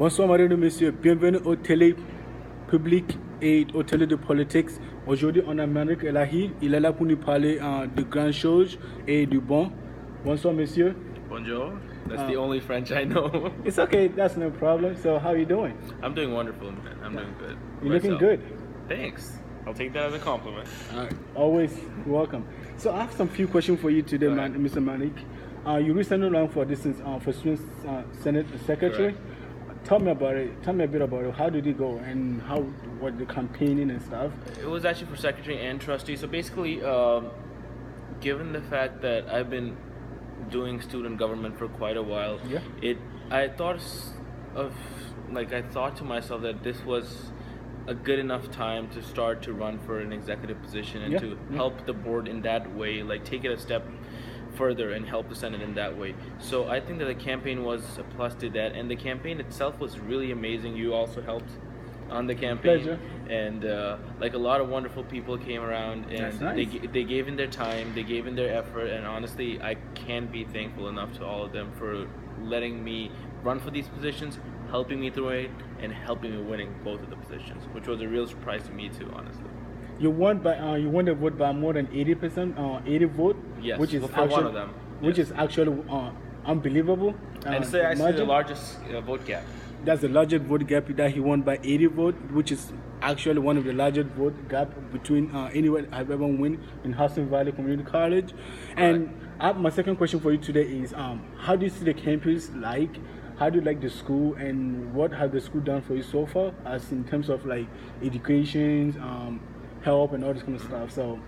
Bonsoir, madame et messieurs. Bienvenue au télé public et au télé de politique. Aujourd'hui, on a Manik Elahi. Il est là pour nous parler de grandes choses et du bon. Bonsoir, monsieur. Bonjour. That's the only French I know. It's okay. That's no problem. So, how are you doing? I'm doing wonderful, man. I'm doing good. You're looking good. Thanks. I'll take that as a compliment. Always welcome. So, I have some few questions for you today, Mr. Manik. You recently ran for this for Student Senate Secretary. Correct. Tell me about it. Tell me a bit about it. How did it go, and how was the campaigning and stuff? It was actually for secretary and trustee. So basically, given the fact that I've been doing student government for quite a while, I thought to myself that this was a good enough time to start to run for an executive position and to help the board in that way, like take it a step further and help the Senate in that way. So I think that the campaign was a plus to that, and the campaign itself was really amazing. You also helped on the campaign. Pleasure. And like a lot of wonderful people came around, and That's nice. they gave in their time, they gave in their effort, and honestly, I can't be thankful enough to all of them for letting me run for these positions, helping me through it, and helping me winning both of the positions, which was a real surprise to me too, honestly. You won the vote by more than 80%, 80 vote. Yes, which is for actually, one of them. Which is actually unbelievable. And it's actually the largest vote gap. That's the largest vote gap that he won by 80 vote, which is actually one of the largest vote gap between anyone I've ever won in Hudson Valley Community College. And my second question for you today is, how do you see the campus like? How do you like the school, and what has the school done for you so far, as in terms of like education, help, and all this kind of stuff? So.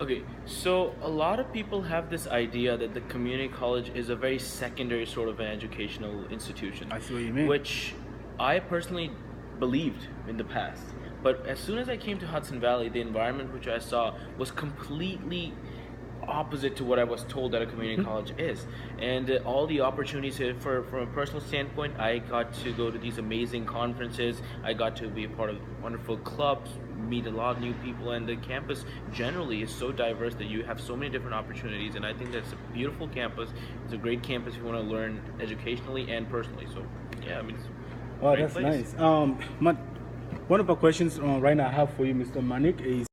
Okay, so a lot of people have this idea that the community college is a very secondary sort of an educational institution. I see what you mean. Which I personally believed in the past. But as soon as I came to Hudson Valley, the environment which I saw was completely opposite to what I was told that a community college is. And all the opportunities here, from a personal standpoint, I got to go to these amazing conferences. I got to be a part of wonderful clubs, meet a lot of new people, and the campus generally is so diverse that you have so many different opportunities. And I think that's a beautiful campus. It's a great campus if you want to learn educationally and personally. So yeah, I mean, it's a great That's place. nice. One of the questions right now I have for you, Mr. Manik, is